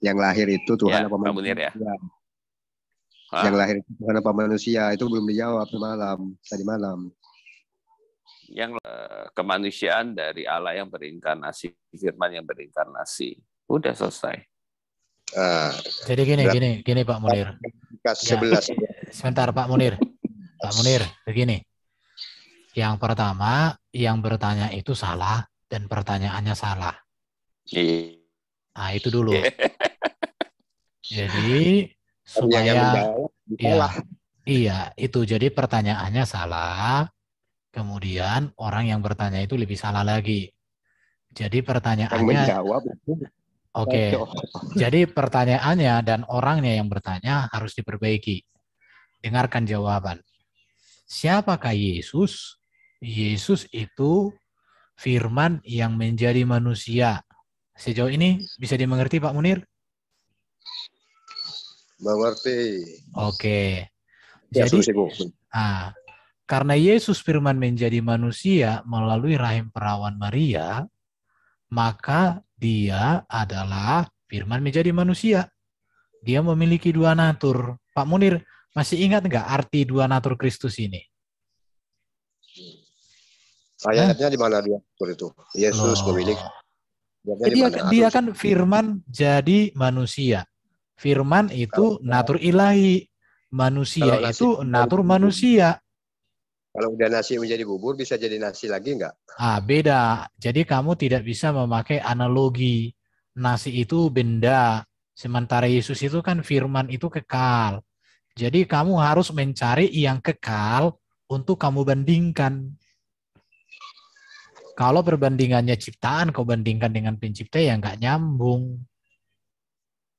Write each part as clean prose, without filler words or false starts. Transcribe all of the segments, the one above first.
Yang lahir itu Tuhan Ya, apa Pak Munir manusia? ya. Yang lahir itu Tuhan apa manusia? Itu belum dijawab tadi malam. Yang kemanusiaan dari Allah yang berinkarnasi, firman yang berinkarnasi. Udah selesai. Jadi gini Pak Munir. Ya, 11. sebentar Pak Munir. Pak Munir, begini. Yang pertama, yang bertanya itu salah dan pertanyaannya salah. Nah, itu dulu. Jadi supaya iya, itu jadi pertanyaannya salah. Kemudian orang yang bertanya itu lebih salah lagi. Jadi pertanyaannya Oke. Jadi pertanyaannya dan orangnya yang bertanya harus diperbaiki. Dengarkan jawaban. Siapakah Yesus? Yesus itu firman yang menjadi manusia. Sejauh ini bisa dimengerti Pak Munir? Mengerti. Oke. Jadi karena Yesus firman menjadi manusia melalui rahim perawan Maria, maka dia adalah firman menjadi manusia. Dia memiliki dua natur. Pak Munir, masih ingat nggak arti dua natur Kristus ini? Ayatnya di mana dia itu? Yesus memiliki. Dia kan firman jadi manusia. Firman itu natur ilahi. Manusia itu natur manusia. Kalau udah nasi menjadi bubur, bisa jadi nasi lagi nggak? Beda. Jadi kamu tidak bisa memakai analogi. Nasi itu benda. Sementara Yesus itu kan firman itu kekal. Jadi kamu harus mencari yang kekal untuk kamu bandingkan. Kalau perbandingannya ciptaan, kau bandingkan dengan pencipta ya nggak nyambung.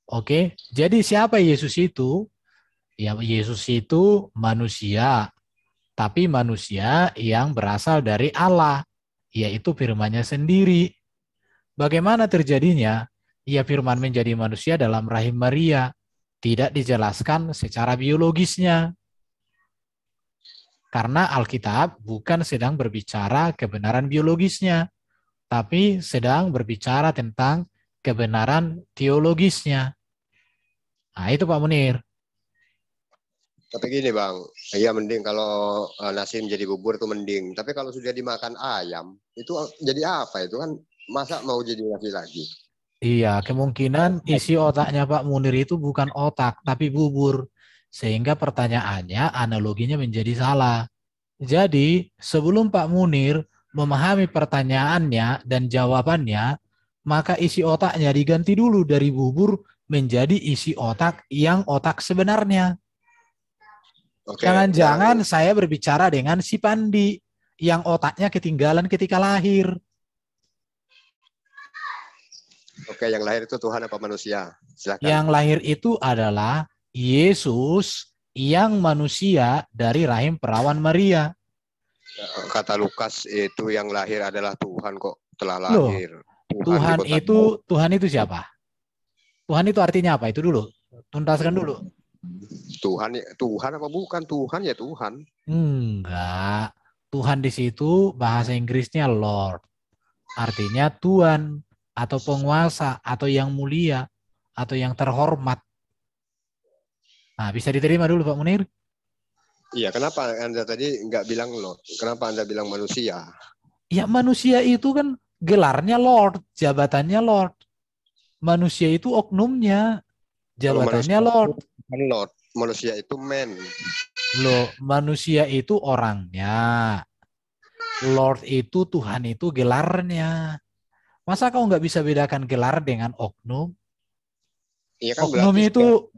Oke, jadi siapa Yesus itu? Ya, Yesus itu manusia, tapi manusia yang berasal dari Allah, yaitu firman-Nya sendiri. Bagaimana terjadinya? Ya, firman menjadi manusia dalam rahim Maria. Tidak dijelaskan secara biologisnya. Karena Alkitab bukan sedang berbicara kebenaran biologisnya, tapi sedang berbicara tentang kebenaran teologisnya. Nah, itu Pak Munir. Tapi gini Bang, ya mending kalau nasi menjadi bubur itu mending. Tapi kalau sudah dimakan ayam, itu jadi apa? Itu kan masa mau jadi nasi lagi? Iya, kemungkinan isi otaknya Pak Munir itu bukan otak, tapi bubur. Sehingga pertanyaannya, analoginya menjadi salah. Jadi, sebelum Pak Munir memahami pertanyaannya dan jawabannya, maka isi otaknya diganti dulu dari bubur menjadi isi otak yang otak sebenarnya. Jangan-jangan saya berbicara dengan si Pandi yang otaknya ketinggalan ketika lahir. Oke, yang lahir itu Tuhan apa manusia? Silakan. Yang lahir itu adalah Yesus yang manusia dari rahim perawan Maria. Kata Lukas itu yang lahir adalah Tuhan kok telah lahir. Tuhan itu siapa? Tuhan itu artinya apa? Itu dulu. Tuntaskan dulu. Tuhan apa bukan? Tuhan ya Tuhan. Enggak. Tuhan di situ bahasa Inggrisnya Lord. Artinya Tuhan atau penguasa atau yang mulia atau yang terhormat. Nah, bisa diterima dulu Pak Munir? Iya, kenapa Anda tadi nggak bilang Lord? Kenapa Anda bilang manusia? Ya, manusia itu kan gelarnya Lord, jabatannya Lord. Manusia itu oknumnya, jabatannya Lord. Lord, manusia itu man. Loh, manusia itu orangnya. Lord itu, Tuhan itu gelarnya. Masa kau nggak bisa bedakan gelar dengan oknum? Iya kan, oknum itu,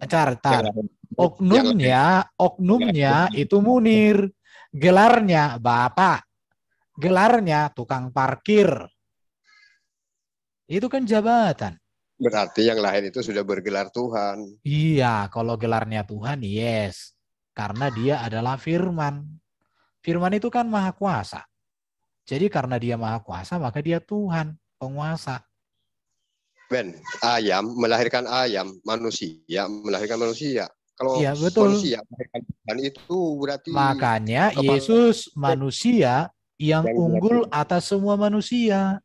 oknumnya itu Munir. Gelarnya Bapak. Gelarnya tukang parkir. Itu kan jabatan. Berarti yang lahir itu sudah bergelar Tuhan. Iya, kalau gelarnya Tuhan, yes. Karena dia adalah firman. Firman itu kan maha kuasa. Jadi karena dia maha kuasa, maka dia Tuhan, penguasa. Ben, ayam melahirkan ayam, manusia melahirkan manusia. Kalau iya, betul. Manusia melahirkan Tuhan itu berarti... Makanya Yesus manusia yang unggul atas semua manusia.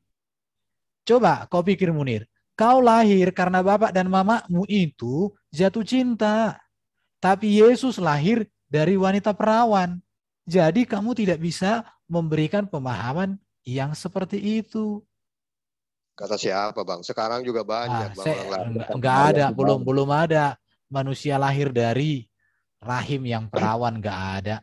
Coba kau pikir Munir, Kau lahir karena bapak dan mamamu itu jatuh cinta. Tapi Yesus lahir dari wanita perawan. Jadi kamu tidak bisa memberikan pemahaman yang seperti itu. Kata siapa, Bang? Sekarang juga banyak, Bang, orang lahir karena Enggak ayam ada, juga. belum ada manusia lahir dari rahim yang perawan, enggak ada.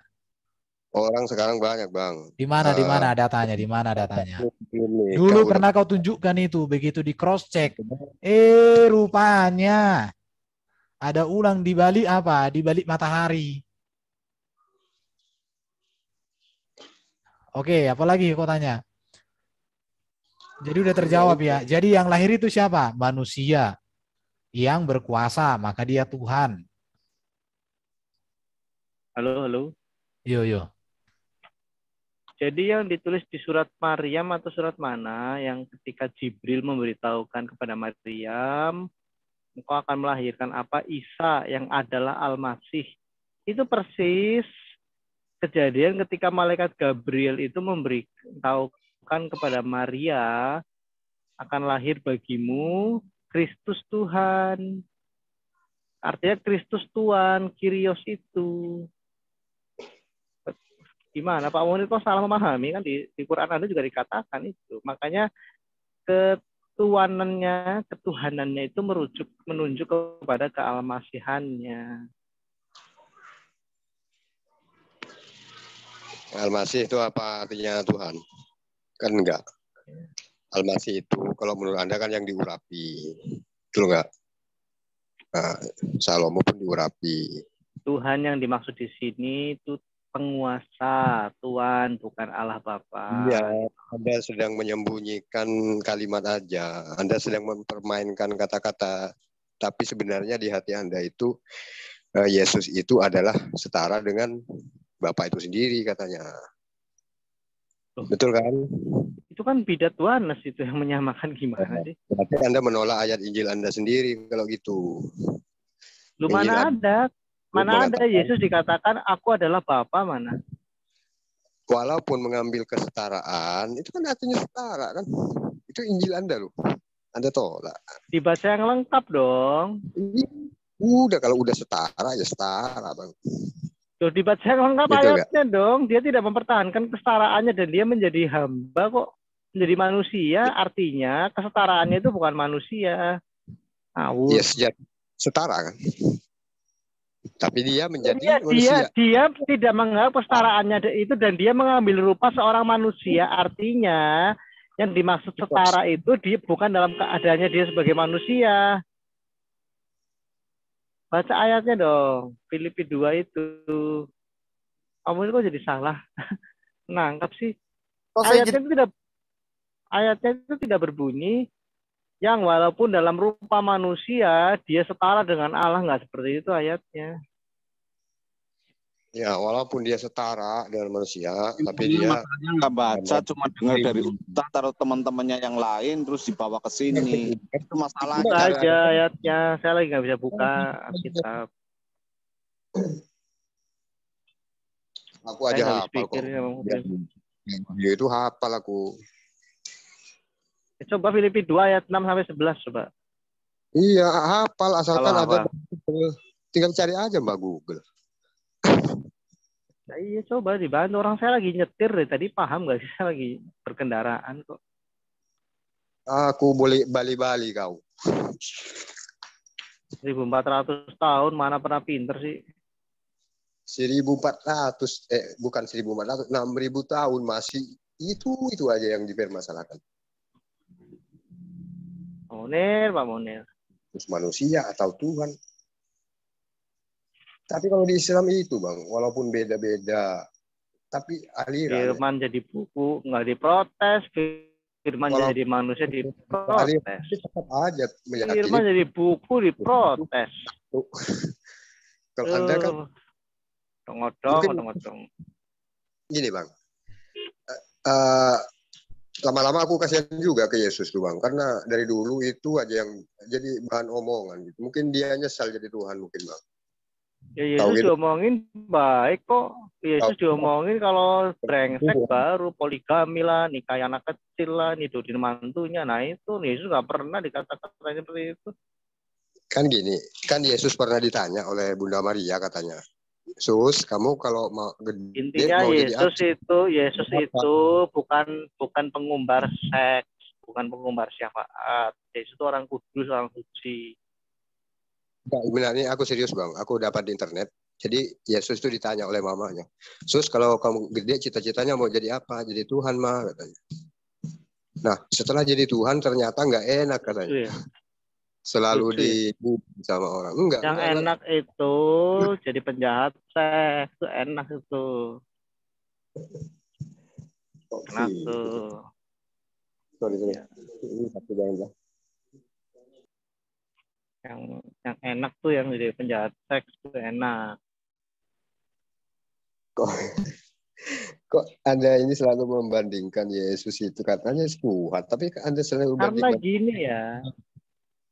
Orang sekarang banyak, Bang. Di mana datanya? Di mana datanya? Belum nikah Dulu udah. pernah kau tunjukkan itu, begitu di cross check. Rupanya ada ulang di balik apa? Di balik matahari. Oke, apalagi kau tanya? Jadi udah terjawab ya. Jadi yang lahir itu siapa? Manusia yang berkuasa, maka dia Tuhan. Halo. Yo. Jadi yang ditulis di surat Maryam atau surat mana yang ketika Jibril memberitahukan kepada Maryam, engkau akan melahirkan apa? Isa yang adalah Al-Masih. Itu persis kejadian ketika malaikat Gabriel itu memberitahukan kepada Maria, akan lahir bagimu Kristus Tuhan. Artinya Kristus Tuhan, Kyrios itu. Gimana Pak Munir kok salah memahami, kan di Quran Anda juga dikatakan itu. Makanya ketuhanannya itu menunjuk kepada kealmasihannya. Al-Masih itu apa artinya Tuhan? Kan enggak. Al-Masih itu kalau menurut Anda kan yang diurapi. Betul enggak? Nah, Salomo pun diurapi. Tuhan yang dimaksud di sini itu penguasa, Tuhan, bukan Allah Bapa. Iya, Anda sedang menyembunyikan kalimat aja. Anda sedang mempermainkan kata-kata. Tapi sebenarnya di hati Anda itu Yesus itu adalah setara dengan Bapa itu sendiri katanya. Betul kan? Itu kan bidat Yohanes itu yang menyamakan gimana sih? Berarti Anda menolak ayat Injil Anda sendiri kalau gitu. Lu mana ada? Mana ada Yesus dikatakan aku adalah Bapa mana? Walaupun mengambil kesetaraan, itu kan artinya setara kan? Itu Injil Anda loh. Anda tolak. Dibaca yang lengkap dong. Udah kalau udah setara ya setara, Bang. Tuh dibaca yang lengkap Gitu, ayatnya dong. Dia tidak mempertahankan kesetaraannya dan dia menjadi hamba kok. Menjadi manusia, artinya kesetaraannya itu bukan manusia. Ya sejati setara kan? Tapi dia menjadi manusia. Dia tidak menganggap kesetaraannya itu dan dia mengambil rupa seorang manusia. Artinya yang dimaksud setara itu dia bukan dalam keadaannya dia sebagai manusia. Baca ayatnya dong. Filipi 2 itu. Kamu itu kok jadi salah nangkap sih. Ayatnya itu tidak berbunyi yang walaupun dalam rupa manusia dia setara dengan Allah, nggak seperti itu ayatnya. Ya, walaupun dia setara dengan manusia, tapi dia nggak baca, cuma dengar dari ustaz atau teman-temannya yang lain terus dibawa ke sini. Itu masalahnya. Buka aja ayatnya, saya lagi nggak bisa buka kitab. Aku aja hafal kok. Dia itu hafal aku. Coba Filipi 2 ayat 6 sampai 11 coba. Iya, hafal asalkan ada. Tinggal cari aja Mbak Google. Nah, iya coba dibantu, orang saya lagi nyetir deh tadi, paham nggak sih, saya lagi berkendaraan kok. Aku boleh bali-bali kau. 1400 tahun mana pernah pinter sih. 1400 bukan 1400, 6000 tahun masih itu aja yang dipermasalahkan. Pak Munir. Terus manusia atau Tuhan. Tapi kalau di Islam itu Bang, walaupun beda-beda, tapi aliran. Firman jadi buku, nggak diprotes. Firman jadi manusia diprotes. Tetap aja meyakini. Firman jadi buku diprotes. Kalau Anda kan Tengok-tengok. Gini Bang, lama-lama aku kasihan juga ke Yesus tuh Bang, karena dari dulu itu aja yang jadi bahan omongan gitu. Mungkin dia nyesal jadi Tuhan mungkin Bang. Ya Yesus Tahu gitu. diomongin baik kok. Yesus diomongin kalau brengsek baru poligami lah, nikah anak kecil lah, nidurin mantunya. Nah itu Yesus nggak pernah dikatakan seperti itu. Kan gini, kan Yesus pernah ditanya oleh Bunda Maria katanya, Sus, kamu kalau mau gede Intinya mau jadi apa? Yesus itu bukan pengumbar seks, bukan pengumbar syafaat. Yesus itu orang kudus, orang suci. Benar, ini aku serius bang, aku dapat di internet. Jadi Yesus itu ditanya oleh mamanya, Sus, kalau kamu gede cita-citanya mau jadi apa? Jadi Tuhan mah katanya. Nah setelah jadi Tuhan ternyata nggak enak katanya. Ya. Selalu Lucu, ya? dipuji sama orang. Enggak. Enak itu jadi penjahat seks, itu enak itu. Enak tuh. Sorry. Ini satu jangan. Yang enak tuh yang jadi penjahat seks tuh enak. Kok Anda ini selalu membandingkan Yesus itu katanya Tuhan, tapi Anda selalu karena gini ya.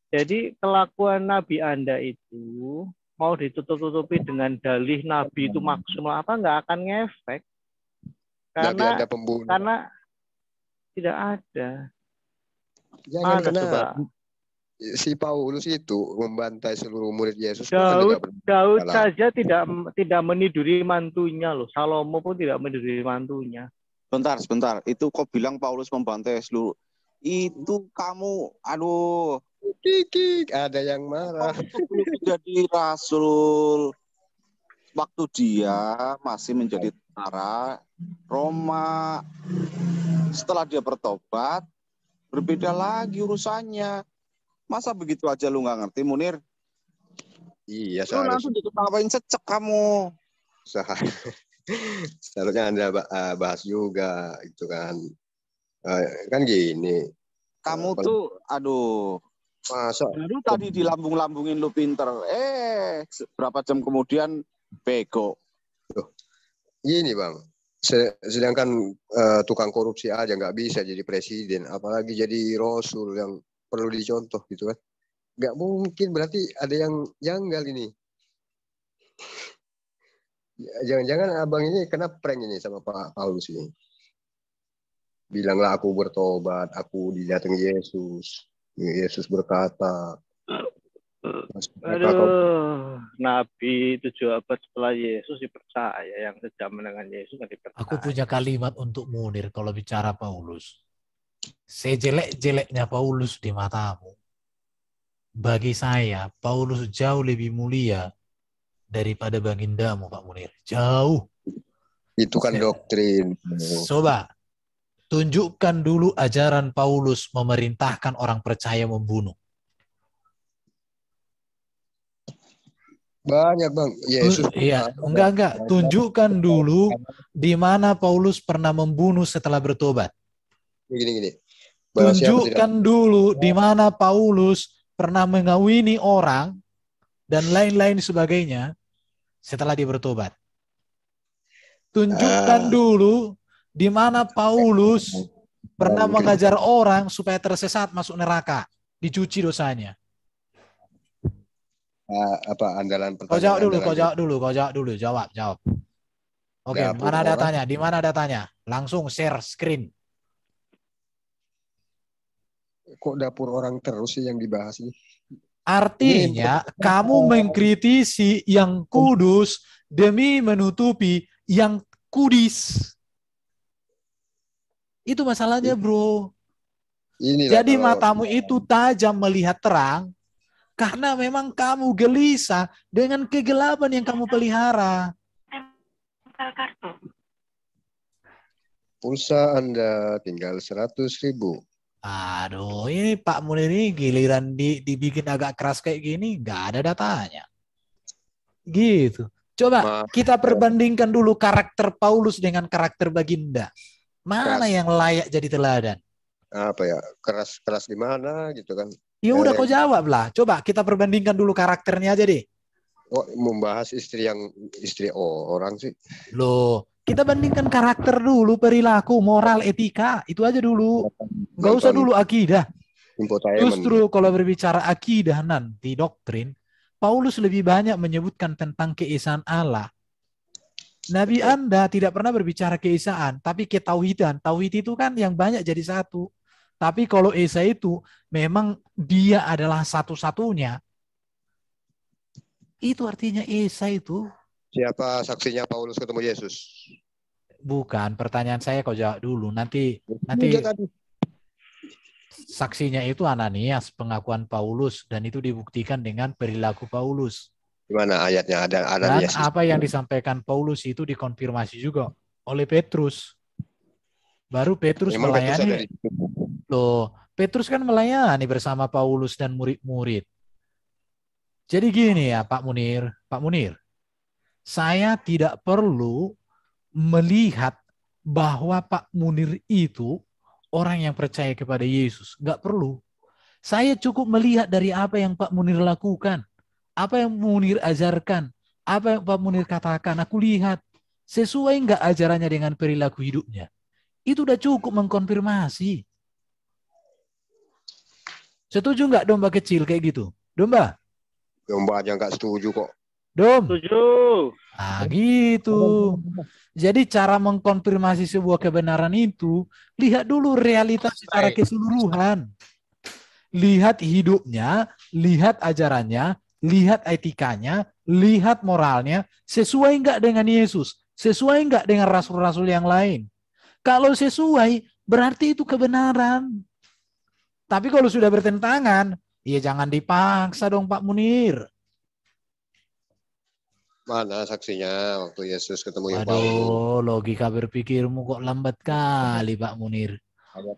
Jadi kelakuan Nabi Anda itu mau ditutup-tutupi dengan dalih Nabi itu maksimal apa nggak akan ngefek. Nabi Anda pembunuh. Karena tidak ada. Jangan Mana coba? Si Paulus itu membantai seluruh murid Yesus. Daud saja tidak meniduri mantunya loh. Salomo pun tidak meniduri mantunya. Sebentar. Itu kok bilang Paulus membantai seluruh? Itu kamu, aduh. Kikik, ada yang marah. Itu belum menjadi rasul. Waktu dia masih menjadi tentara Roma. Setelah dia bertobat, berbeda lagi urusannya. Masa begitu aja lu nggak ngerti, Munir? Iya, lu langsung diketawain secek kamu. Seharusnya Anda bahas juga, gitu kan. Kan gini. Kamu tuh, aduh. Masa? Baru tadi dilambung-lambungin lu pinter. Berapa jam kemudian bego. Loh, gini bang. Sedangkan tukang korupsi aja nggak bisa jadi presiden, apalagi jadi rasul yang perlu dicontoh gitu kan. Nggak mungkin, berarti ada yang janggal ini. Jangan-jangan abang ini kena prank ini sama Pak Paulus ini. Bilanglah aku bertobat, aku didatangi Yesus. Yesus berkata. Aduh, Nabi 7 abad setelah Yesus dipercaya, yang sejaman dengan Yesus nggak dipercaya. Aku punya kalimat untuk Munir kalau bicara Paulus. Sejelek-jeleknya Paulus di matamu, bagi saya Paulus jauh lebih mulia daripada bagindamu, Pak Munir. Jauh. Itu kan doktrin. Coba tunjukkan dulu ajaran Paulus memerintahkan orang percaya membunuh. Banyak bang. Yesus. Iya, enggak. Tunjukkan dulu di mana Paulus pernah membunuh setelah bertobat. Gini. Tunjukkan dulu di mana Paulus pernah mengawini orang dan lain-lain sebagainya setelah dia bertobat. Tunjukkan dulu di mana Paulus pernah mengajar orang supaya tersesat masuk neraka, dicuci dosanya. Apa andalan pertanyaan? Kau jawab dulu. Jawab. Oke, mana datanya? Di mana datanya? Langsung share screen. Kok dapur orang terus sih yang dibahas ini? Artinya kamu mengkritisi yang kudus demi menutupi yang kudis. Itu masalahnya, bro. Jadi matamu itu tajam melihat terang karena memang kamu gelisah dengan kegelapan yang kamu pelihara. Pulsa Anda tinggal 100.000. Aduh, ini Pak Munir ini giliran dibikin agak keras kayak gini, nggak ada datanya. Gitu. Coba kita perbandingkan dulu karakter Paulus dengan karakter Baginda. Mana yang layak jadi teladan? Apa ya? Keras di mana gitu kan? Ya udah kau jawab lah. Coba kita perbandingkan dulu karakternya aja deh. Oh, membahas istri orang sih. Loh, kita bandingkan karakter dulu, perilaku, moral, etika. Itu aja dulu. Nggak usah dulu akidah. Justru kalau berbicara akidah nanti, doktrin, Paulus lebih banyak menyebutkan tentang keesaan Allah. Nabi Anda tidak pernah berbicara keesaan, tapi ketauhidan. Tauhid itu kan yang banyak jadi satu. Tapi kalau Esa itu memang dia adalah satu-satunya. Itu artinya Esa itu. Siapa saksinya Paulus ketemu Yesus? Bukan, pertanyaan saya kau jawab dulu. Nanti Udah tadi. saksinya itu Ananias, pengakuan Paulus, dan itu dibuktikan dengan perilaku Paulus. Gimana ayatnya ada Dan Yesus? apa yang disampaikan Paulus itu dikonfirmasi juga oleh Petrus. Baru Petrus Memang Petrus ada melayani. di situ. Loh, Petrus kan melayani bersama Paulus dan murid-murid. Jadi gini ya Pak Munir, saya tidak perlu melihat bahwa Pak Munir itu orang yang percaya kepada Yesus. Nggak perlu. Saya cukup melihat dari apa yang Pak Munir lakukan. Apa yang Munir ajarkan. Apa yang Pak Munir katakan. Aku lihat. Sesuai nggak ajarannya dengan perilaku hidupnya. Itu udah cukup mengkonfirmasi. Setuju nggak domba kecil kayak gitu? Domba? Domba aja nggak setuju kok. Dom? Setuju. Ah gitu. Jadi cara mengkonfirmasi sebuah kebenaran itu, lihat dulu realitas secara keseluruhan. Lihat hidupnya, lihat ajarannya, lihat etikanya, lihat moralnya, sesuai nggak dengan Yesus? Sesuai nggak dengan rasul-rasul yang lain? Kalau sesuai, berarti itu kebenaran. Tapi kalau sudah bertentangan, ya jangan dipaksa dong Pak Munir. Mana saksinya waktu Yesus ketemu yang Paulus? Aduh, logika berpikirmu kok lambat kali Pak Munir.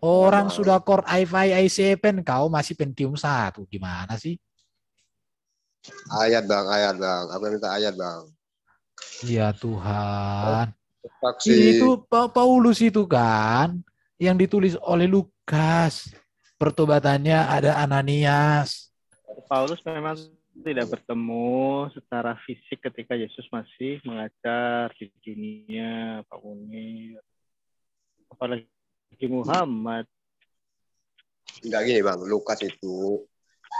Orang sudah Core i5, i7, kau masih Pentium 1. Gimana sih? Ayat bang. Aku minta ayat bang. Ya Tuhan. Saksi. Itu Paulus itu kan yang ditulis oleh Lukas. Pertobatannya ada Ananias. Paulus memang tidak bertemu secara fisik ketika Yesus masih mengajar di dunia, Pak Munir. Apalagi Muhammad. Enggak gini bang, Lukas itu.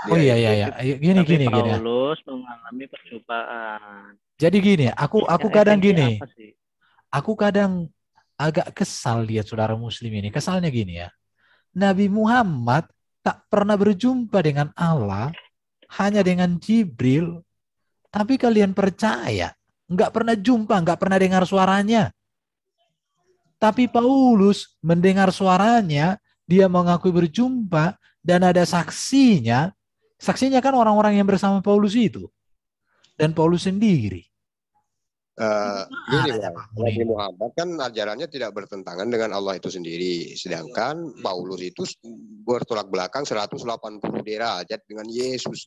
Oh iya. Gini. Paulus mengalami percobaan. Jadi gini, aku kadang gini. Apa sih? Aku kadang agak kesal lihat saudara muslim ini. Kesalnya gini ya. Nabi Muhammad tak pernah berjumpa dengan Allah, hanya dengan Jibril. Tapi kalian percaya, nggak pernah jumpa, nggak pernah dengar suaranya. Tapi Paulus mendengar suaranya, dia mengakui berjumpa, dan ada saksinya. Saksinya kan orang-orang yang bersama Paulus itu. Dan Paulus sendiri. Gini bang, Nabi Muhammad kan ajarannya tidak bertentangan dengan Allah itu sendiri. Sedangkan Paulus itu bertolak belakang 180 derajat dengan Yesus.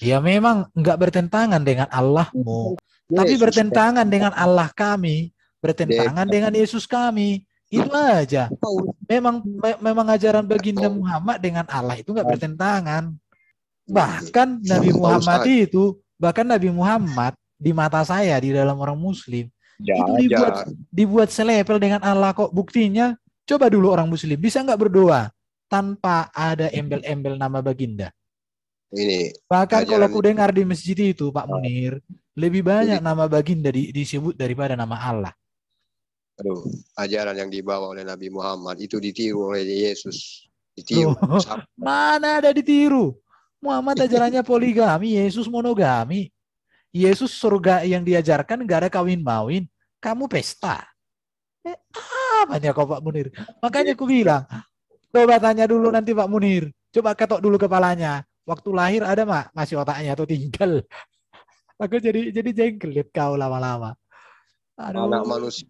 Ya memang nggak bertentangan dengan Allahmu. Tapi bertentangan dengan Allah kami. Bertentangan dengan Yesus kami. Itu aja. Memang ajaran baginda Muhammad dengan Allah itu nggak bertentangan. Bahkan Nabi Muhammad di mata saya, di dalam orang muslim, itu dibuat selepel dengan Allah kok. Buktinya, coba dulu orang muslim, bisa nggak berdoa tanpa ada embel-embel nama baginda? Bahkan kalau aku dengar di masjid itu, Pak Munir, lebih banyak nama baginda disebut daripada nama Allah. Aduh, ajaran yang dibawa oleh Nabi Muhammad itu ditiru oleh Yesus. Ditiru. Mana ada ditiru? Muhammad ajarannya poligami, Yesus monogami. Yesus surga yang diajarkan nggak ada kawin-mawin, kamu pesta. Apanya kok Pak Munir? Makanya aku bilang, coba tanya dulu nanti Pak Munir. Coba ketok dulu kepalanya. Waktu lahir ada masih otaknya atau tinggal? Aku jadi jengkel lihat kau lama-lama. Aduh. Anak manusia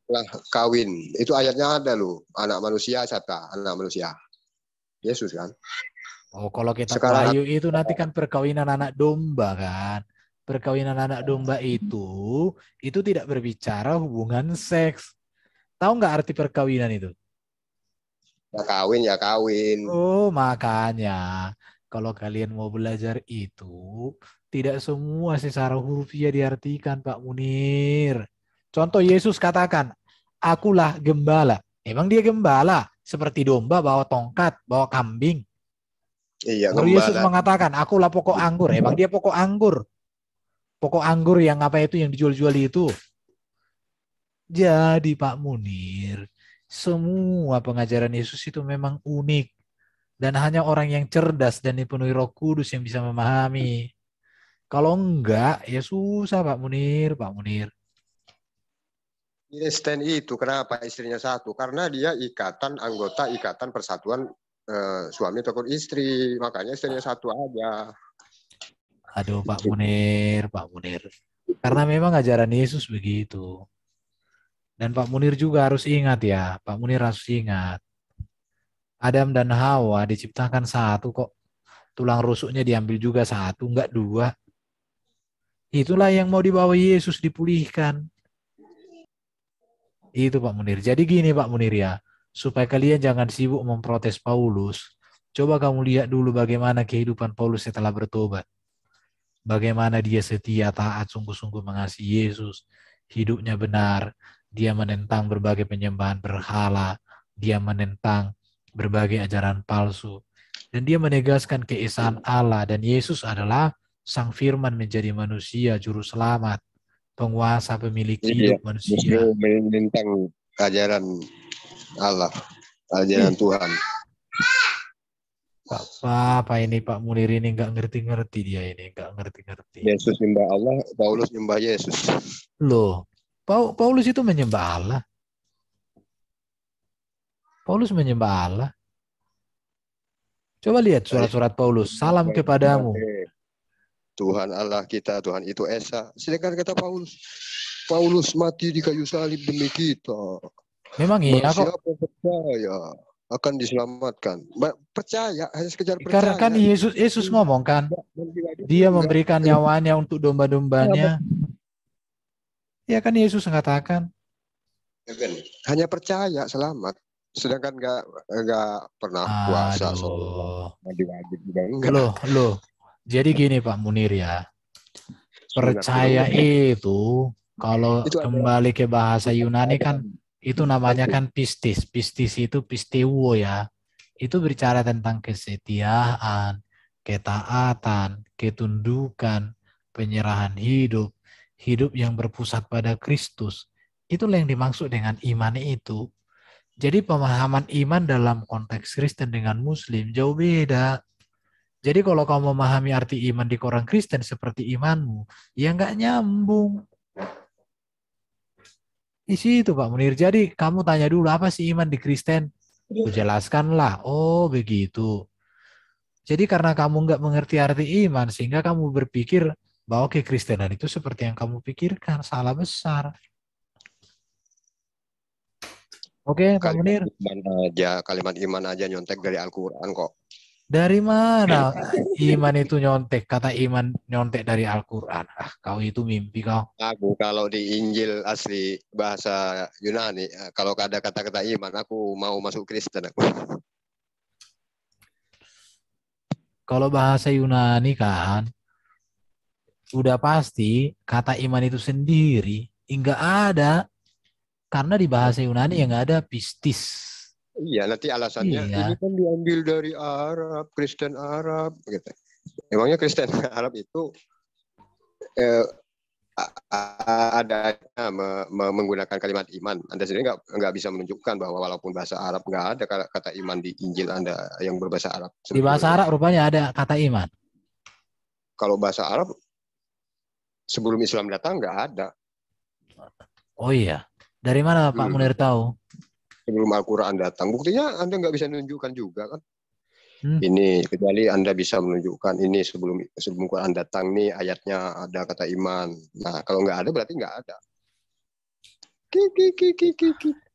lah kawin. Itu ayatnya ada loh. Anak manusia siapa? Anak manusia. Yesus kan? Oh, kalau kita Wahyu itu nanti kan perkawinan anak domba kan. Perkawinan anak domba itu tidak berbicara hubungan seks. Tahu nggak arti perkawinan itu? Ya kawin. Oh, makanya kalau kalian mau belajar itu tidak semua secara hurufiah diartikan Pak Munir. Contoh Yesus katakan, akulah gembala. Emang dia gembala? Seperti domba bawa tongkat, bawa kambing. Iya, Baru Yesus gembala. mengatakan, akulah pokok anggur. Emang dia pokok anggur. Pokok anggur yang apa itu yang dijual-jual itu. Jadi Pak Munir, semua pengajaran Yesus itu memang unik. Dan hanya orang yang cerdas dan dipenuhi Roh Kudus yang bisa memahami. Kalau enggak, ya susah Pak Munir, Pak Munir. Kristen itu kenapa istrinya satu? Karena dia anggota ikatan persatuan suami ataupun istri. Makanya istrinya satu aja. Aduh Pak Munir, Pak Munir. Karena memang ajaran Yesus begitu. Dan Pak Munir juga harus ingat ya, Pak Munir harus ingat. Adam dan Hawa diciptakan satu kok. Tulang rusuknya diambil juga satu, enggak dua. Itulah yang mau dibawa Yesus dipulihkan. Itu Pak Munir. Jadi gini Pak Munir ya, supaya kalian jangan sibuk memprotes Paulus. Coba kamu lihat dulu bagaimana kehidupan Paulus setelah bertobat. Bagaimana dia setia, taat, sungguh-sungguh mengasihi Yesus. Hidupnya benar. Dia menentang berbagai penyembahan berhala. Dia menentang berbagai ajaran palsu. Dan dia menegaskan keesaan Allah. Dan Yesus adalah Sang Firman menjadi manusia, juru selamat, penguasa, pemilik hidup manusia. Menentang ajaran Allah, ajaran Tuhan. Apa ini Pak Munir ini nggak ngerti-ngerti dia ini, nggak ngerti-ngerti. Yesus nyembah Allah, Paulus nyembah Yesus. Loh, Paulus itu menyembah Allah. Paulus menyembah Allah. Coba lihat surat-surat Paulus. Salam kepadamu. Tuhan Allah kita, Tuhan itu Esa. Sedangkan kata Paulus mati di kayu salib demi kita. Memang iya kok. Siapa percaya akan diselamatkan. Percaya, hanya sekedar percaya. Karena kan Yesus ngomong kan, dia memberikan nyawanya untuk domba-dombanya. Ya kan Yesus mengatakan. Hanya percaya selamat. Sedangkan nggak pernah puasa. Loh. Jadi gini Pak Munir ya. Percaya itu kalau kembali ke bahasa Yunani kan itu namanya kan pistis. Pistis itu pisteuo ya. Itu bicara tentang kesetiaan, ketaatan, ketundukan, penyerahan hidup, hidup yang berpusat pada Kristus. Itulah yang dimaksud dengan iman itu. Jadi pemahaman iman dalam konteks Kristen dengan Muslim jauh beda. Jadi kalau kamu memahami arti iman di orang Kristen seperti imanmu, ya nggak nyambung. Isi itu Pak Munir. Jadi kamu tanya dulu apa sih iman di Kristen? Kujelaskanlah. Oh begitu. Jadi karena kamu nggak mengerti arti iman, sehingga kamu berpikir bahwa kekristenan itu seperti yang kamu pikirkan. Salah besar. Oke, Pak Munir. Kalimat iman aja nyontek dari Al-Quran kok. Dari mana iman itu nyontek? Kata iman nyontek dari Al-Quran. Kau itu mimpi kau. Aku kalau di Injil asli bahasa Yunani, kalau ada kata-kata iman, aku mau masuk Kristen. Kalau bahasa Yunani kan, udah pasti kata iman itu sendiri enggak ada. Karena di bahasa Yunani yang ada pistis. Iya, nanti alasannya ini kan diambil dari Arab, Kristen Arab, gitu. Emangnya Kristen Arab itu ada menggunakan kalimat iman. Anda sendiri nggak bisa menunjukkan bahwa walaupun bahasa Arab nggak ada kata iman di Injil Anda yang berbahasa Arab. Di bahasa Arab rupanya ada kata iman. Kalau bahasa Arab sebelum Islam datang nggak ada. Oh iya. Dari mana Pak Munir tahu? Sebelum Al-Quran datang. Buktinya Anda nggak bisa menunjukkan juga kan. Ini kecuali Anda bisa menunjukkan ini sebelum Quran datang nih ayatnya ada kata iman. Nah kalau nggak ada berarti nggak ada.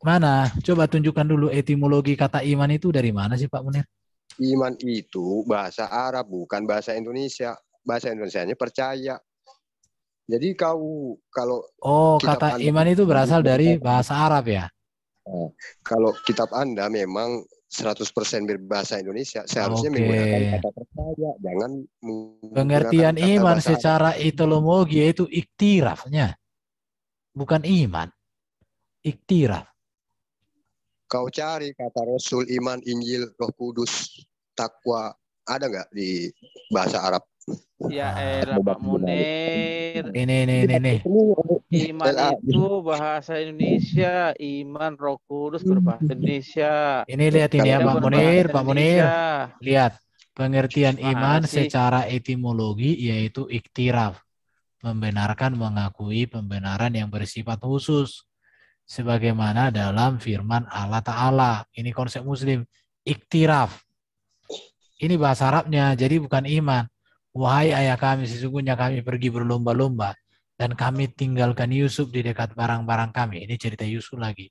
Mana? Coba tunjukkan dulu etimologi kata iman itu dari mana sih Pak Munir? Iman itu bahasa Arab bukan bahasa Indonesia. Bahasa Indonesianya percaya. Jadi kalau kata iman itu berasal dari bahasa Arab ya? Kalau kitab Anda memang 100% berbahasa Indonesia, seharusnya menggunakan kata percaya, jangan pengertian iman secara etimologi itu iktirafnya. Bukan iman. Iktiraf. Kau cari kata Rasul, iman, Injil, Roh Kudus, takwa, ada nggak di bahasa Arab? Ya elah Pak Munir. Ini. Iman itu bahasa Indonesia, iman Roh Kudus berbahasa Indonesia. Ini lihat ini ya Kadang Pak berbahasa Munir, Pak Munir. Indonesia. Lihat pengertian iman Makasih. secara etimologi yaitu iktiraf, membenarkan, mengakui pembenaran yang bersifat khusus. Sebagaimana dalam firman Allah Ta'ala. Ini konsep muslim. Iktiraf. Ini bahasa Arabnya, jadi bukan iman. Wahai ayah kami, sesungguhnya kami pergi berlomba-lomba. Dan kami tinggalkan Yusuf di dekat barang-barang kami. Ini cerita Yusuf lagi.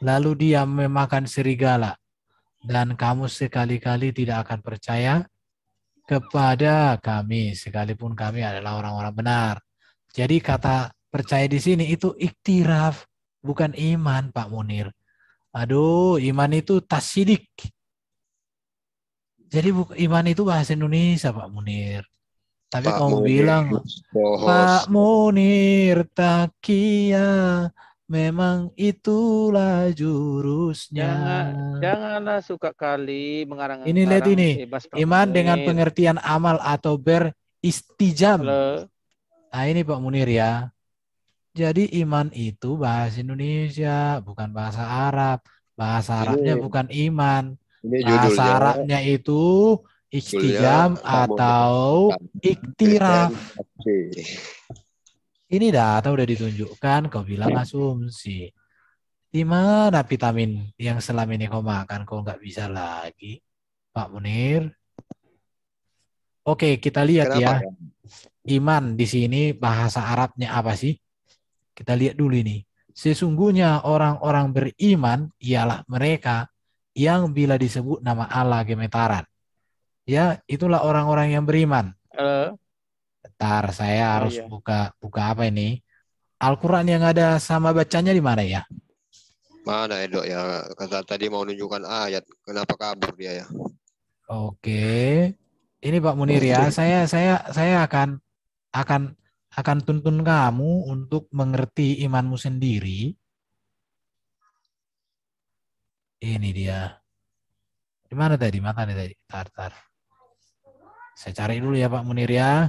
Lalu dia memakan serigala. Dan kamu sekali-kali tidak akan percaya kepada kami. Sekalipun kami adalah orang-orang benar. Jadi kata percaya di sini itu iktiraf. Bukan iman, Pak Munir. Aduh, iman itu tasyidik. Jadi iman itu bahasa Indonesia, Pak Munir. Tapi Pak kamu Munir, bilang, bohos. Pak Munir takia, memang itulah jurusnya. Janganlah suka kali mengarang-arang. Ini lihat ini, bebas, Pak iman Munir. dengan pengertian amal atau beristijam. Halo. Nah ini Pak Munir ya. Jadi iman itu bahasa Indonesia, bukan bahasa Arab. Bahasa Arabnya bukan iman. Ini Bahasa judulnya Arabnya itu istijam atau iktiraf. Ini data udah ditunjukkan, kau bilang asumsi. Di mana vitamin yang selama ini kau makan, kau nggak bisa lagi, Pak Munir? Oke, kita lihat ya. Iman di sini bahasa Arabnya apa sih? Kita lihat dulu ini. Sesungguhnya orang-orang beriman ialah mereka yang bila disebut nama Allah gemetaran. Ya, itulah orang-orang yang beriman. Bentar, saya harus buka apa ini? Al-Quran yang ada sama bacanya di mana ya? Mana Dok ya? Kata tadi mau nunjukkan ayat, kenapa kabur dia ya? Oke. Ini Pak Munir ya, saya akan tuntun kamu untuk mengerti imanmu sendiri. Ini dia. Di mana tadi? Mana tadi? Tar. Saya cari dulu ya Pak Munir ya.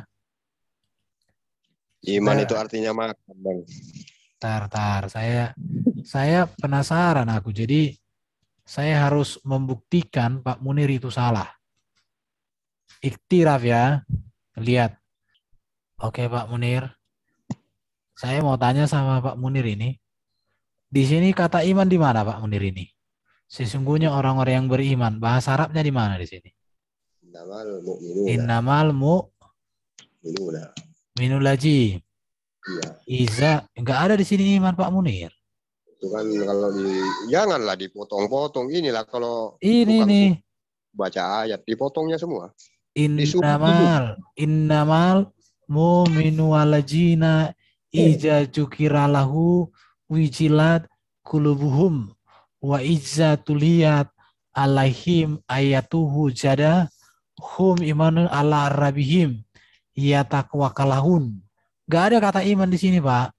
Iman itu artinya makan, Bang. Tar. Saya penasaran aku. Jadi saya harus membuktikan Pak Munir itu salah. Iktiraf ya. Lihat. Oke Pak Munir. Saya mau tanya sama Pak Munir ini. Di sini kata iman di mana Pak Munir ini? Sesungguhnya orang-orang yang beriman. Bahasa Arabnya di mana di sini? Innamal mu'minuna lagi. Iya. Iza enggak ada di sini iman Pak Munir. Itu kan kalau janganlah dipotong-potong, inilah kalau ini nih baca ayat dipotongnya semua. Innamal mu'minu walajina ija jukiralahu wijilat kulubuhum wa izza tuliyat alaihim ayatuhu jada hum imanu ala rabbihim yataqwakalahun. Gak ada kata iman di sini, Pak.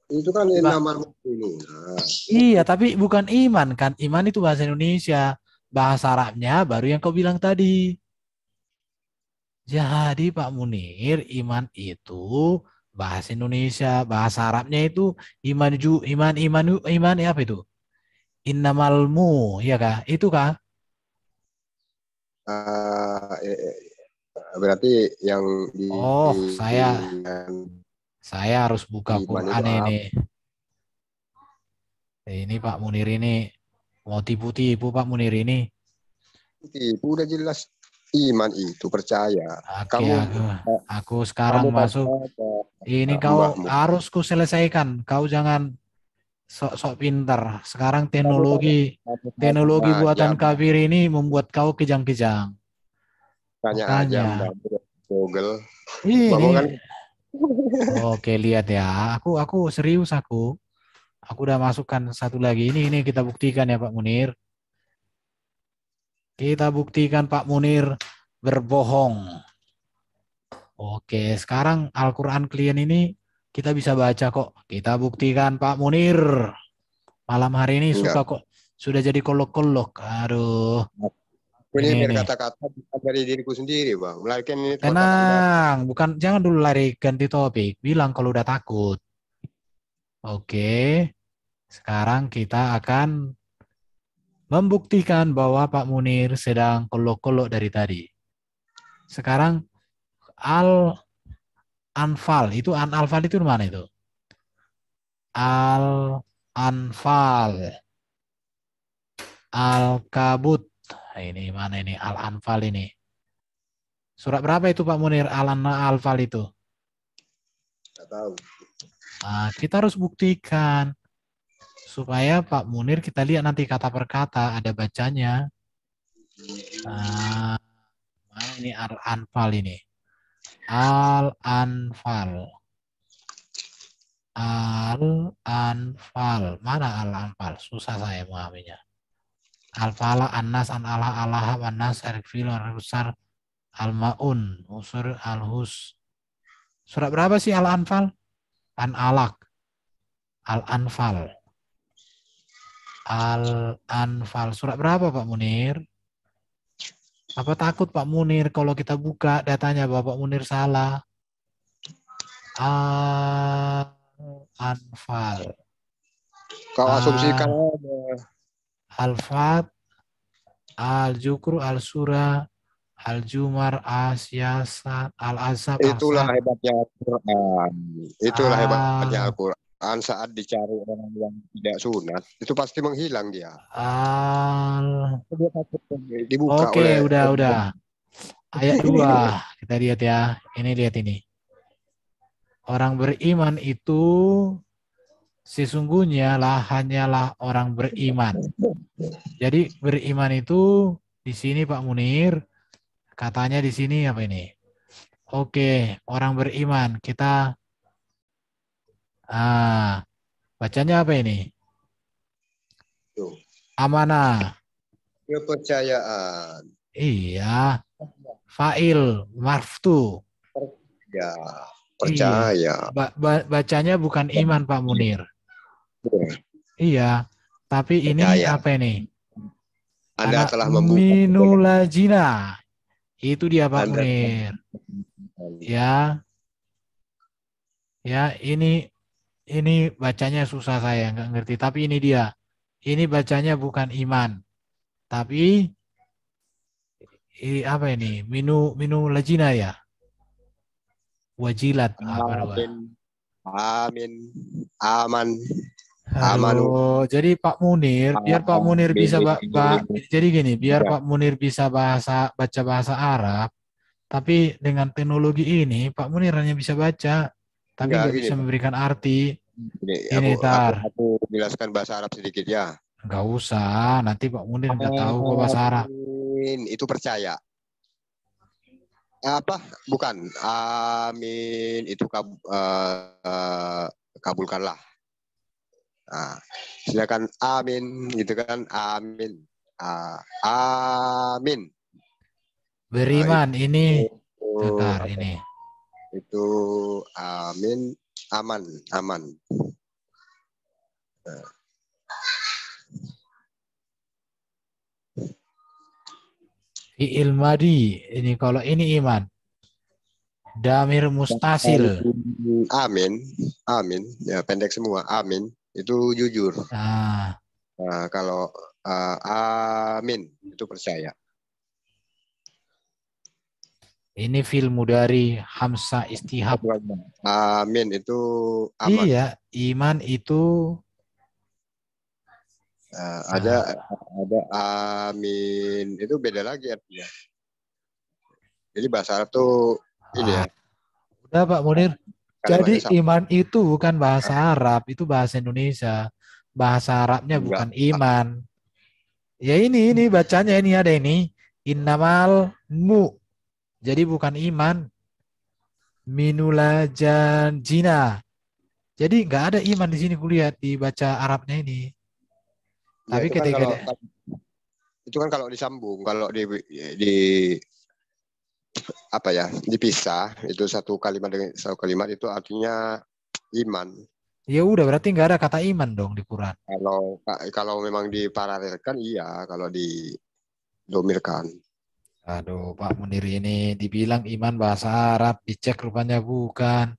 Itu kan innamal mu'minun. Iya, tapi bukan iman kan. Iman itu bahasa Indonesia. Bahasa Arabnya baru yang kau bilang tadi. Jadi Pak Munir, iman itu bahasa Indonesia, bahasa Arabnya itu iman apa itu? Innamalmu, ya kah? Itu kah? Berarti yang saya harus buka Quran ini. Ini Pak Munir ini mau tipu-tipu Pak Munir ini. Tipu udah jelas. Iman itu percaya. Aku sekarang masuk. Ini kau harus ku selesaikan. Kau jangan sok-sok pintar. Sekarang teknologi buatan kafir ini membuat kau kejang-kejang. Tanya aja Google. Ini. Oke, lihat ya. Aku serius aku. Aku udah masukkan satu lagi. Ini kita buktikan ya Pak Munir. Kita buktikan Pak Munir berbohong. Oke, sekarang Al-Quran klien ini kita bisa baca kok. Kita buktikan Pak Munir. Malam hari ini suka kok. Sudah jadi kolok-kolok. Aduh. Ini Ini. berkata-kata dari diriku sendiri, Bang. Melarikan ini otak Anda. Tenang, bukan, jangan dulu lari ganti topik. Bilang kalau udah takut. Oke, sekarang kita akan membuktikan bahwa Pak Munir sedang kolok-kolok dari tadi. Sekarang Al-Anfal, itu Al-Anfal itu mana itu? Al-Anfal, Al-Kabut. Nah, ini mana ini Al-Anfal ini? Surat berapa itu Pak Munir? Al-Anfal itu? Nggak tahu. Nah, kita harus buktikan supaya Pak Munir kita lihat nanti kata per kata ada bacanya. Nah, mana ini Al-Anfal ini? Al-Anfal. Al-Anfal. Mana Al-Anfal? Susah saya memahaminya. Al-Fala, An-Nas, An-Alah, Allah, An-Nas, Al-Fil, Al-Husar, Al-Ma'un, Usur, Al-Hus. Surat berapa sih Al-Anfal? An-Alaq. Al-Anfal. Al-Anfal. Surat berapa Pak Munir? Apa takut Pak Munir kalau kita buka datanya Bapak Munir salah? Al-Anfal. Kau asumsikan aja. Al-Fat, Al-Jukru, Al-Surah, Al-Jumar, Al-Siasat, Al-Azab, Itulah Al-Sad. hebatnya Al-Quran. Itulah hebatnya Al-Quran. Saat dicari orang yang tidak sunat, itu pasti menghilang dia. Dia takut dibuka Oke, oleh udah. Ayat 2, kita lihat ya. Ini lihat ini. Orang beriman itu sesungguhnya hanyalah orang beriman. Jadi beriman itu di sini Pak Munir, katanya di sini apa ini? Oke, orang beriman. Kita bacanya apa ini? Tuh. Amanah. Kepercayaan. Iya. Fa'il, marftu. Ya, percaya. Bacanya bukan iman Pak Munir. Iya. Tapi ini Percaya. apa ini? Anda telah membuka. Minulajina. Itu dia Pak Anda Munir. Ya. Ya, ini bacanya susah saya nggak ngerti. Tapi ini dia. Ini bacanya bukan iman. Tapi apa ini? Minulajina ya. Wajilat. Amin. Aman. Aduh, jadi Pak Munir, biar Pak Munir bisa jadi gini, biar Pak Munir bisa baca bahasa Arab, tapi dengan teknologi ini Pak Munir hanya bisa baca, tapi nggak bisa memberikan arti. Ini tar. Aku jelaskan bahasa Arab sedikit ya. Nggak usah, nanti Pak Munir nggak tahu kok bahasa Arab. Itu percaya. Apa? Bukan. Amin itu kabulkanlah. Nah, silakan amin gitu kan, amin. Amin. Beriman ini bentar ini. Itu amin, aman. Nah. Fi'il madi ini kalau ini iman. Damir mustasil. Amin. Ya pendek semua. Amin. Itu jujur. Nah, kalau amin itu percaya. Ini fil mudari hamzah istihab. Amin itu aman. Iya, iman itu ada amin itu beda lagi artinya. Jadi bahasa Arab tuh ini ya. Udah Pak Munir. Jadi iman itu bukan bahasa Arab, itu bahasa Indonesia. Bahasa Arabnya bukan iman. Ya ini bacanya ini ada ini. Innamal mu. Jadi bukan iman. Minulajina. Jadi nggak ada iman di sini kulihat di baca Arabnya ini. Ya, tapi ketika itu kan kalau disambung, kalau di apa ya, dipisah itu satu kalimat dengan satu kalimat itu artinya iman. Ya udah berarti nggak ada kata iman dong di Quran. Kalau memang diparalelkan iya, kalau didomirkan. Aduh, Pak Munir ini dibilang iman bahasa Arab, dicek rupanya bukan.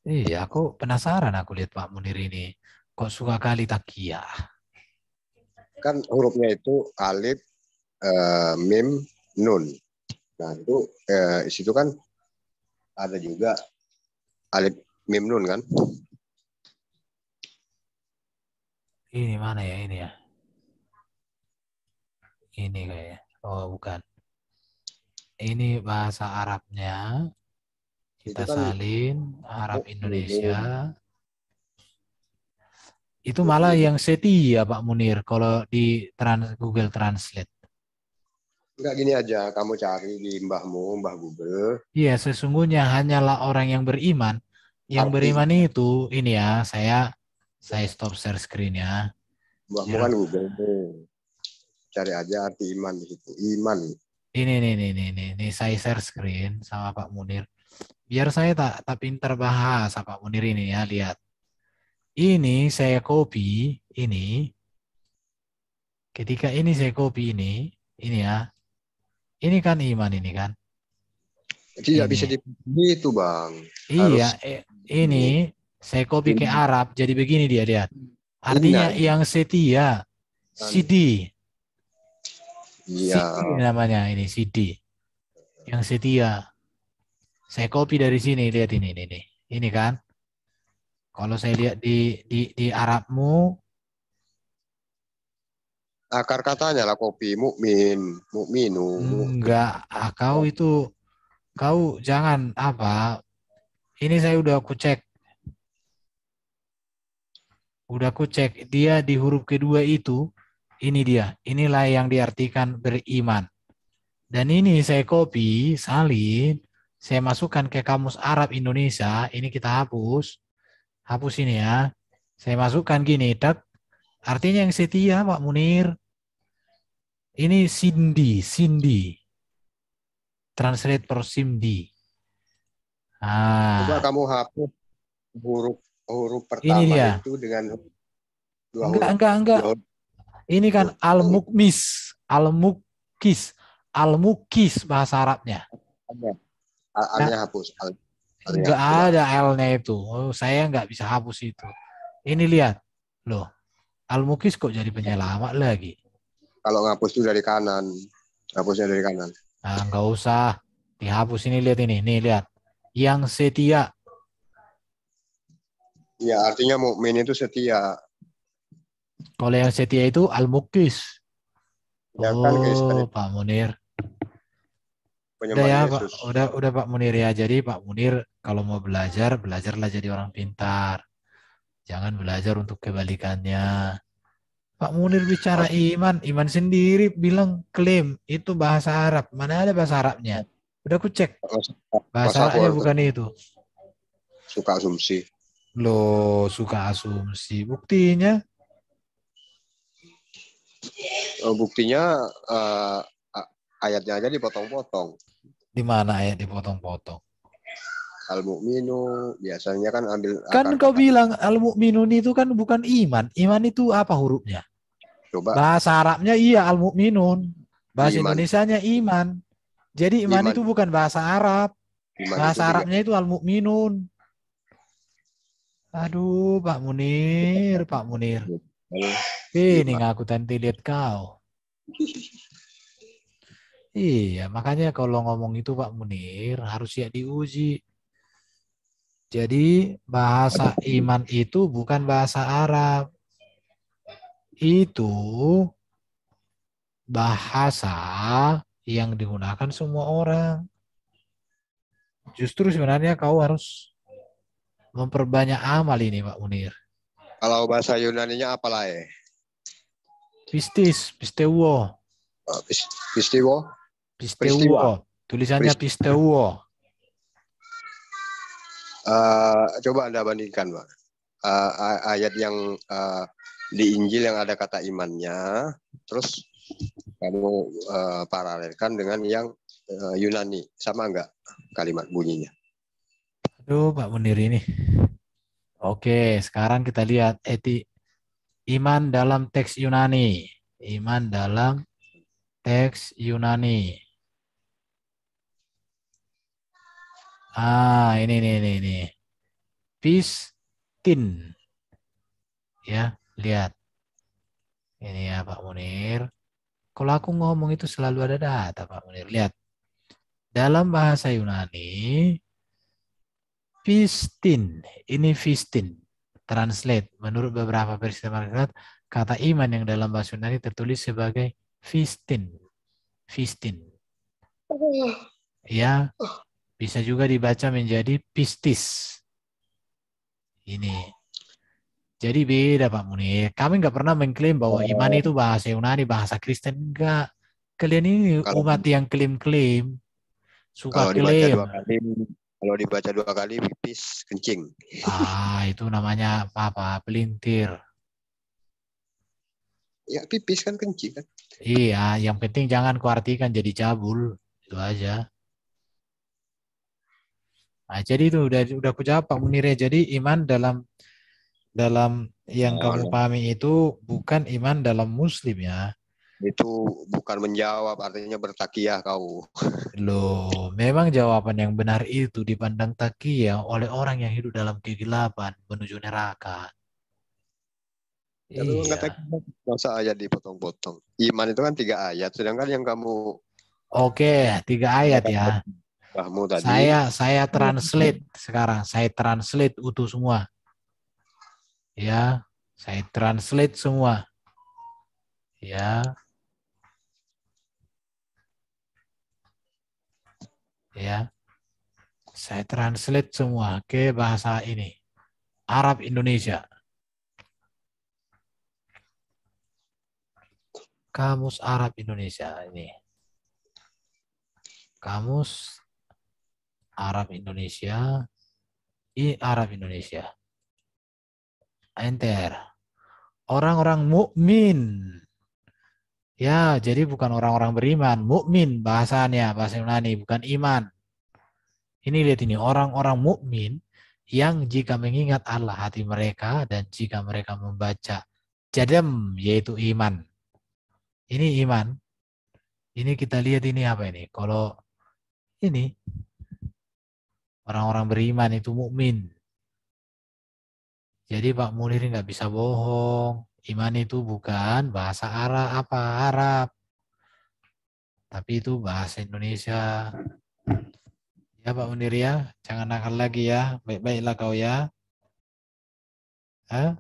Iya, aku penasaran aku lihat Pak Munir ini. Kok suka kali takiyah? Kan hurufnya itu alif, mim, nun. Nah itu di situ kan ada juga alif, mim, nun kan. Ini mana ya ini ya? Ini kayaknya. Oh, bukan. Ini bahasa Arabnya. Kita Itu kan salin Arab mim, Indonesia. Itu malah yang setia Pak Munir kalau di Google Translate. enggak, gini aja, kamu cari di Mbah Google. Iya, sesungguhnya hanyalah orang yang beriman. Yang Arti beriman itu ini ya, saya stop share screen ya. Mbahmu Biar kan Google tuh. Cari aja arti iman di situ. Iman. ini saya share screen sama Pak Munir. Biar saya tak pintar bahasa Pak Munir ini ya, lihat. Ini saya copy ini. Ketika ini saya copy ini ya. Ini kan iman ini kan. Tidak Ini. bisa dipilih itu, Bang. Iya, Harus ini saya copy ke Arab jadi begini dia lihat. Artinya Inna. yang setia, CD. Iya. CD namanya ini CD. Yang setia. Saya copy dari sini, lihat ini. Ini kan. Kalau saya lihat di Arabmu, Akar katanya lah kopi, mukmin, mukminu. enggak, kau jangan apa. Ini saya udah aku cek. Dia di huruf kedua itu, ini dia. Inilah yang diartikan beriman. Dan ini saya copy, salin, saya masukkan ke Kamus Arab Indonesia, ini kita hapus. Hapus ini ya. Saya masukkan gini, artinya yang setia Pak Munir. Ini Cindy. Translate for Cindy. Coba Ah, kamu hapus huruf ini pertama dia. itu dengan dua huruf. Enggak. Ini kan Al-Mukis bahasa Arabnya. Alnya hapus. Enggak ada L-nya itu. Oh, saya enggak bisa hapus itu. Ini lihat. Loh, Al-Mukis kok jadi penyelamat lagi? Kalau ngapus itu dari kanan. Hapusnya dari kanan. Nah, enggak usah. Dihapus ini, lihat ini. Nih, lihat. Yang setia. Ya, artinya mukmin itu setia. Kalau yang setia itu Al-Mukis. Ya kan, guys, Pak Munir. Udah penyembah ya, Yesus. Pak. Udah Pak Munir ya. Jadi Pak Munir kalau mau belajarlah jadi orang pintar. Jangan belajar untuk kebalikannya. Pak Munir bicara iman sendiri bilang klaim itu bahasa Arab. Mana ada bahasa Arabnya? Udah aku cek. Bahasa Arabnya bukan itu. Suka asumsi. Loh, suka asumsi. Buktinya? Buktinya ayatnya aja dipotong-potong. Di mana ayat dipotong-potong? Al-mu'minu biasanya kan ambil Kan kau bilang al-mu'minun itu kan bukan iman. Iman itu apa hurufnya? Coba. Bahasa Arabnya iya al-mu'minun. Bahasa Iman. Indonesianya iman. Jadi iman itu bukan bahasa Arab. Bahasa Arabnya itu al-mu'minun. Aduh, Pak Munir. Ini ngaku tadi lihat kau. Iya, makanya kalau ngomong itu Pak Munir harus ya diuji. Jadi bahasa iman itu bukan bahasa Arab. Itu bahasa yang digunakan semua orang. Justru sebenarnya kau harus memperbanyak amal ini Pak Munir. Kalau bahasa Yunaninya apalah ya? Pisteuo. Peristiwa. Tulisannya pisteuo. Coba Anda bandingkan, Pak. Ayat yang di Injil yang ada kata imannya, terus kamu paralelkan dengan yang Yunani, sama enggak kalimat bunyinya? Aduh, Pak Munir ini. Oke, sekarang kita lihat iman dalam teks Yunani. Iman dalam teks Yunani. Ini. Pistin. Ya, lihat. Ini ya Pak Munir. Kalau aku ngomong itu selalu ada data Pak Munir. Lihat. Dalam bahasa Yunani, pistin. Ini pistin. Translate. Menurut beberapa versi terkenal, kata iman yang dalam bahasa Yunani tertulis sebagai pistin. Pistin. Ya, bisa juga dibaca menjadi pistis. Ini. Jadi beda Pak Munir. Kami nggak pernah mengklaim bahwa iman itu bahasa Yunani, bahasa Kristen. Enggak. Kalian ini umat yang klaim-klaim. Suka Kalau dibaca klaim. kalau dibaca 2 kali pipis kencing. Itu namanya apa? Pelintir. Ya pipis kan kencing kan. Iya, yang penting jangan kuartikan jadi cabul. Itu aja. Nah, jadi itu udah aku jawab Pak Munir ya. Jadi iman dalam yang kamu pahami itu bukan iman dalam Muslim ya. Itu bukan menjawab, artinya bertakiyah kau. Loh, memang jawaban yang benar itu dipandang takiyah oleh orang yang hidup dalam kegelapan menuju neraka. Ya, memang Iya. kata masa ayat dipotong-potong. Iman itu kan 3 ayat, sedangkan yang kamu Oke, 3 ayat ya. kamu tadi. Saya translate sekarang. Saya translate utuh semua. Ya, saya translate semua. Ya. Ya. Saya translate semua ke bahasa ini. Arab Indonesia. Kamus Arab Indonesia ini. Kamus Arab Indonesia. Arab Indonesia. Enter. Orang-orang mukmin. Ya, jadi bukan orang-orang beriman. Mukmin bahasanya, bahasa Yunani, bukan iman. Ini lihat ini, orang-orang mukmin yang jika mengingat Allah hati mereka dan jika mereka membaca jadam, yaitu iman. Ini iman. Ini kita lihat ini apa ini? Kalau ini orang-orang beriman itu mukmin. Jadi Pak Munir nggak bisa bohong. Iman itu bukan bahasa Arab. Tapi itu bahasa Indonesia. Ya Pak Munir ya, jangan nakal lagi ya. Baik-baiklah kau ya. Hah?